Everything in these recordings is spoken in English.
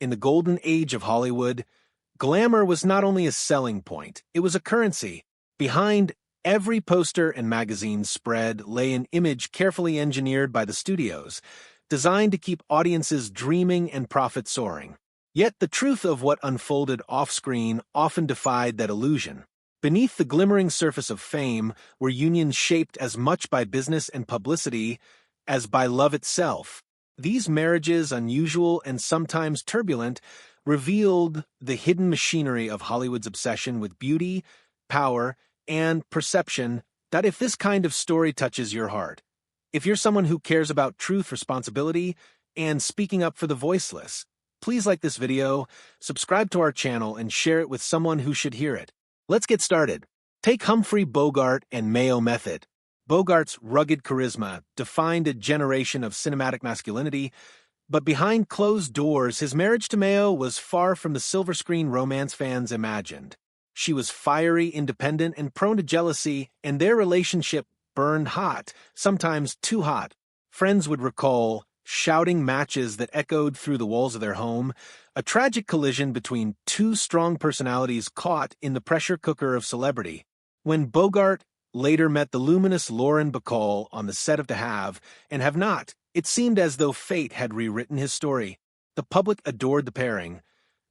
In the golden age of Hollywood, glamour was not only a selling point, it was a currency. Behind every poster and magazine spread lay an image carefully engineered by the studios, designed to keep audiences dreaming and profit soaring. Yet the truth of what unfolded off-screen often defied that illusion. Beneath the glimmering surface of fame were unions shaped as much by business and publicity as by love itself. These marriages, unusual and sometimes turbulent, revealed the hidden machinery of Hollywood's obsession with beauty, power, and perception. That if this kind of story touches your heart, if you're someone who cares about truth, responsibility, and speaking up for the voiceless, please like this video, subscribe to our channel, and share it with someone who should hear it. Let's get started. Take Humphrey Bogart and Mayo method. Bogart's rugged charisma defined a generation of cinematic masculinity, but behind closed doors, his marriage to Mayo was far from the silver screen romance fans imagined. She was fiery, independent, and prone to jealousy, and their relationship burned hot, sometimes too hot. Friends would recall shouting matches that echoed through the walls of their home, a tragic collision between two strong personalities caught in the pressure cooker of celebrity. When Bogart later met the luminous Lauren Bacall on the set of To Have and Have Not, it seemed as though fate had rewritten his story. The public adored the pairing,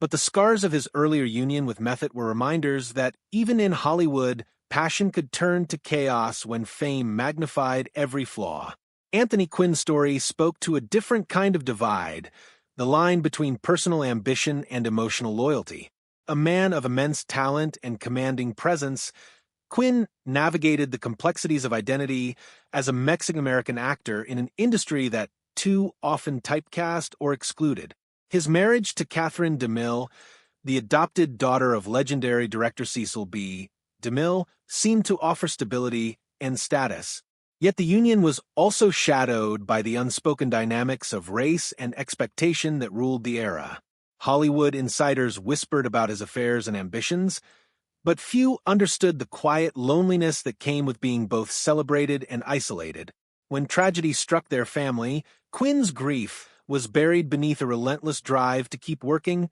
but the scars of his earlier union with Method were reminders that even in Hollywood, passion could turn to chaos when fame magnified every flaw. Anthony Quinn's story spoke to a different kind of divide, the line between personal ambition and emotional loyalty. A man of immense talent and commanding presence, Quinn navigated the complexities of identity as a Mexican-American actor in an industry that too often typecast or excluded. His marriage to Catherine DeMille, the adopted daughter of legendary director Cecil B. DeMille, seemed to offer stability and status. Yet the union was also shadowed by the unspoken dynamics of race and expectation that ruled the era. Hollywood insiders whispered about his affairs and ambitions, but few understood the quiet loneliness that came with being both celebrated and isolated. When tragedy struck their family, Quinn's grief was buried beneath a relentless drive to keep working,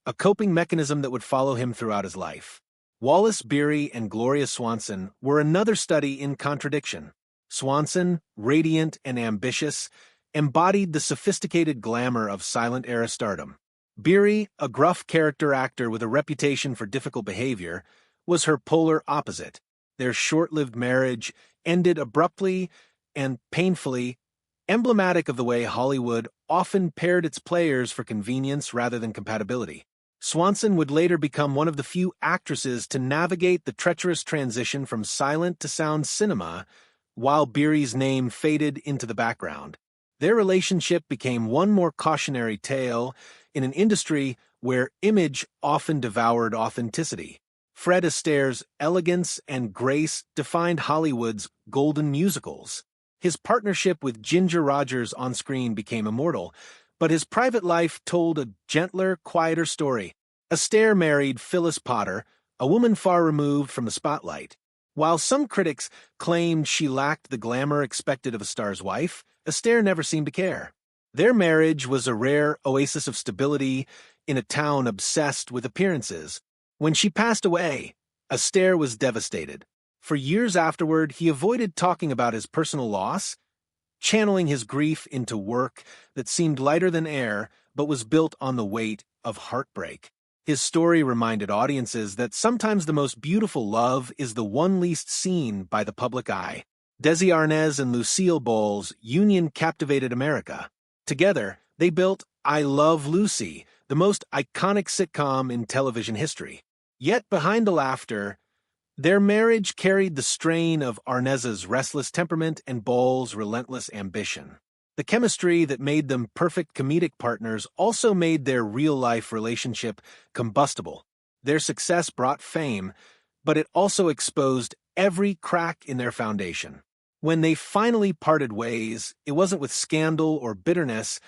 a coping mechanism that would follow him throughout his life. Wallace Beery and Gloria Swanson were another study in contradiction. Swanson, radiant and ambitious, embodied the sophisticated glamour of silent-era stardom. Beery, a gruff character actor with a reputation for difficult behavior, was her polar opposite. Their short-lived marriage ended abruptly and painfully, emblematic of the way Hollywood often paired its players for convenience rather than compatibility. Swanson would later become one of the few actresses to navigate the treacherous transition from silent to sound cinema, while Beery's name faded into the background. Their relationship became one more cautionary tale in an industry where image often devoured authenticity. Fred Astaire's elegance and grace defined Hollywood's golden musicals. His partnership with Ginger Rogers on screen became immortal, but his private life told a gentler, quieter story. Astaire married Phyllis Potter, a woman far removed from the spotlight. While some critics claimed she lacked the glamour expected of a star's wife, Astaire never seemed to care. Their marriage was a rare oasis of stability in a town obsessed with appearances. When she passed away, Astaire was devastated. For years afterward, he avoided talking about his personal loss, channeling his grief into work that seemed lighter than air but was built on the weight of heartbreak. His story reminded audiences that sometimes the most beautiful love is the one least seen by the public eye. Desi Arnaz and Lucille Ball's union captivated America. Together, they built I Love Lucy, the most iconic sitcom in television history. Yet behind the laughter, their marriage carried the strain of Arnaz's restless temperament and Ball's relentless ambition. The chemistry that made them perfect comedic partners also made their real-life relationship combustible. Their success brought fame, but it also exposed every crack in their foundation. When they finally parted ways, it wasn't with scandal or bitterness,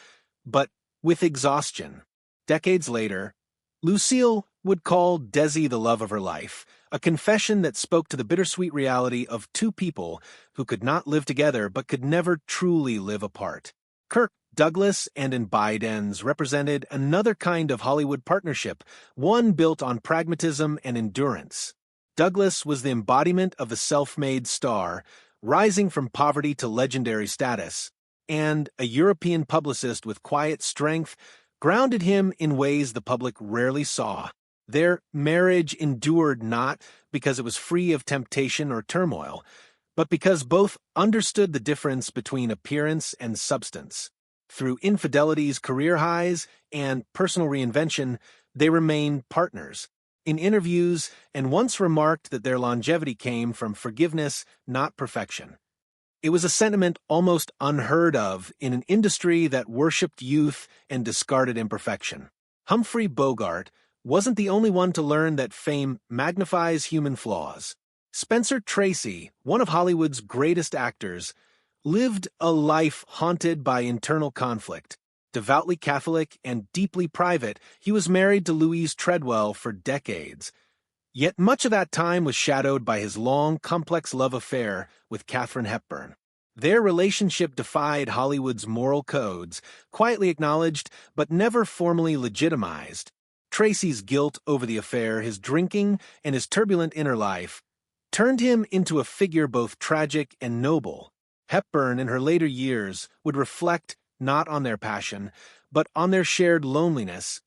but with exhaustion. Decades later, Lucille would call Desi the love of her life, a confession that spoke to the bittersweet reality of two people who could not live together but could never truly live apart. Kirk Douglas and Bidens represented another kind of Hollywood partnership, one built on pragmatism and endurance. Douglas was the embodiment of the self-made star, rising from poverty to legendary status, and a European publicist with quiet strength grounded him in ways the public rarely saw. Their marriage endured not because it was free of temptation or turmoil, but because both understood the difference between appearance and substance. Through infidelity's career highs and personal reinvention, they remained partners. In interviews, and once remarked that their longevity came from forgiveness, not perfection. It was a sentiment almost unheard of in an industry that worshipped youth and discarded imperfection. Humphrey Bogart wasn't the only one to learn that fame magnifies human flaws. Spencer Tracy, one of Hollywood's greatest actors, lived a life haunted by internal conflict. Devoutly Catholic and deeply private, he was married to Louise Treadwell for decades. Yet much of that time was shadowed by his long, complex love affair with Katharine Hepburn. Their relationship defied Hollywood's moral codes, quietly acknowledged but never formally legitimized. Tracy's guilt over the affair, his drinking, and his turbulent inner life turned him into a figure both tragic and noble. Hepburn, in her later years, would reflect not on their passion, but on their shared loneliness,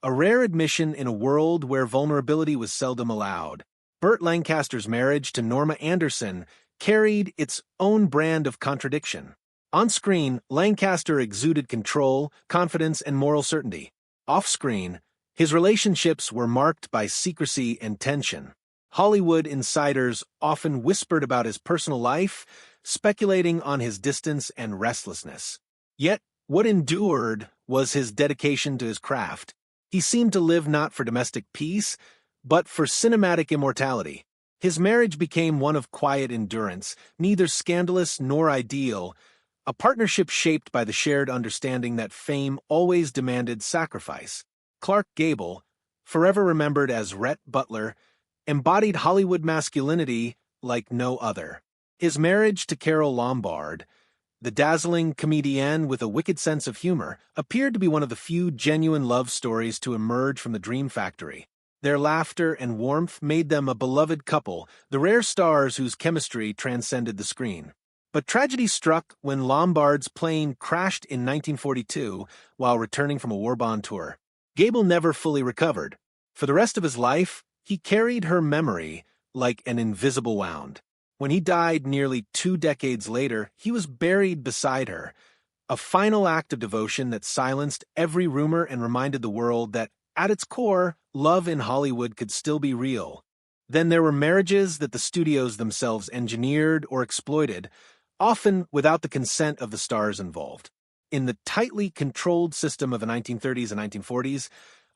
a rare admission in a world where vulnerability was seldom allowed. Burt Lancaster's marriage to Norma Anderson carried its own brand of contradiction. On screen, Lancaster exuded control, confidence, and moral certainty. Off-screen, his relationships were marked by secrecy and tension. Hollywood insiders often whispered about his personal life, speculating on his distance and restlessness. Yet, what endured was his dedication to his craft. He seemed to live not for domestic peace, but for cinematic immortality. His marriage became one of quiet endurance, neither scandalous nor ideal, a partnership shaped by the shared understanding that fame always demanded sacrifice. Clark Gable, forever remembered as Rhett Butler, embodied Hollywood masculinity like no other. His marriage to Carole Lombard, the dazzling comedienne with a wicked sense of humor, appeared to be one of the few genuine love stories to emerge from the Dream Factory. Their laughter and warmth made them a beloved couple, the rare stars whose chemistry transcended the screen. But tragedy struck when Lombard's plane crashed in 1942 while returning from a war-bond tour. Gable never fully recovered. For the rest of his life, he carried her memory like an invisible wound. When he died nearly 2 decades later, he was buried beside her, a final act of devotion that silenced every rumor and reminded the world that, at its core, love in Hollywood could still be real. Then there were marriages that the studios themselves engineered or exploited, often without the consent of the stars involved. In the tightly controlled system of the 1930s and 1940s,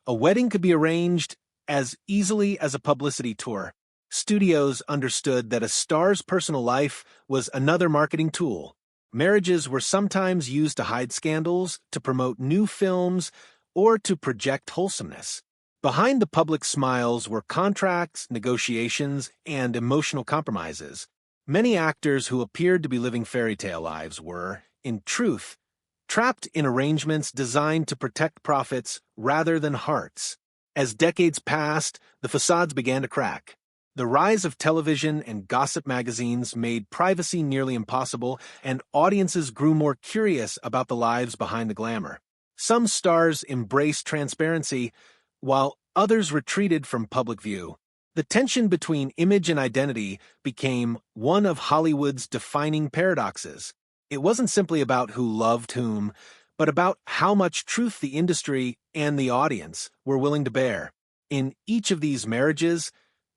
a wedding could be arranged as easily as a publicity tour. Studios understood that a star's personal life was another marketing tool. Marriages were sometimes used to hide scandals, to promote new films, or to project wholesomeness. Behind the public smiles were contracts, negotiations, and emotional compromises. Many actors who appeared to be living fairy tale lives were, in truth, trapped in arrangements designed to protect profits rather than hearts. As decades passed, the facades began to crack. The rise of television and gossip magazines made privacy nearly impossible, and audiences grew more curious about the lives behind the glamour. Some stars embraced transparency, while others retreated from public view. The tension between image and identity became one of Hollywood's defining paradoxes. It wasn't simply about who loved whom, but about how much truth the industry and the audience were willing to bear. In each of these marriages,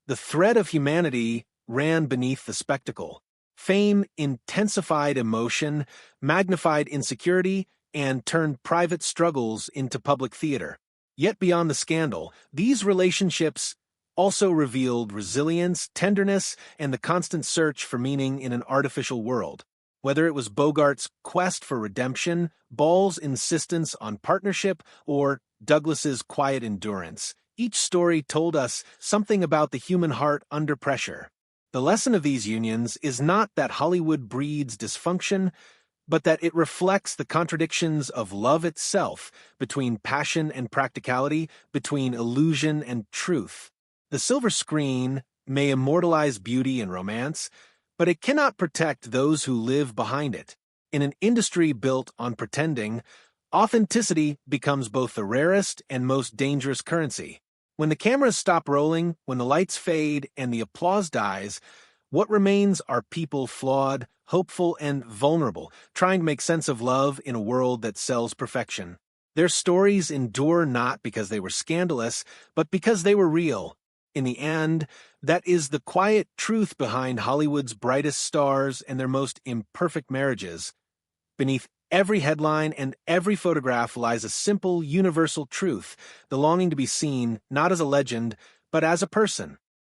the thread of humanity ran beneath the spectacle. Fame intensified emotion, magnified insecurity, and turned private struggles into public theater. Yet beyond the scandal, these relationships also revealed resilience, tenderness, and the constant search for meaning in an artificial world. Whether it was Bogart's quest for redemption, Ball's insistence on partnership, or Douglas's quiet endurance, each story told us something about the human heart under pressure. The lesson of these unions is not that Hollywood breeds dysfunction, but that it reflects the contradictions of love itself, between passion and practicality, between illusion and truth. The silver screen may immortalize beauty and romance, but it cannot protect those who live behind it. In an industry built on pretending, authenticity becomes both the rarest and most dangerous currency. When the cameras stop rolling, when the lights fade, and the applause dies, what remains are people flawed, hopeful, and vulnerable, trying to make sense of love in a world that sells perfection. Their stories endure not because they were scandalous, but because they were real. In the end, that is the quiet truth behind Hollywood's brightest stars and their most imperfect marriages. Beneath every headline and every photograph lies a simple, universal truth, the longing to be seen not as a legend, but as a person.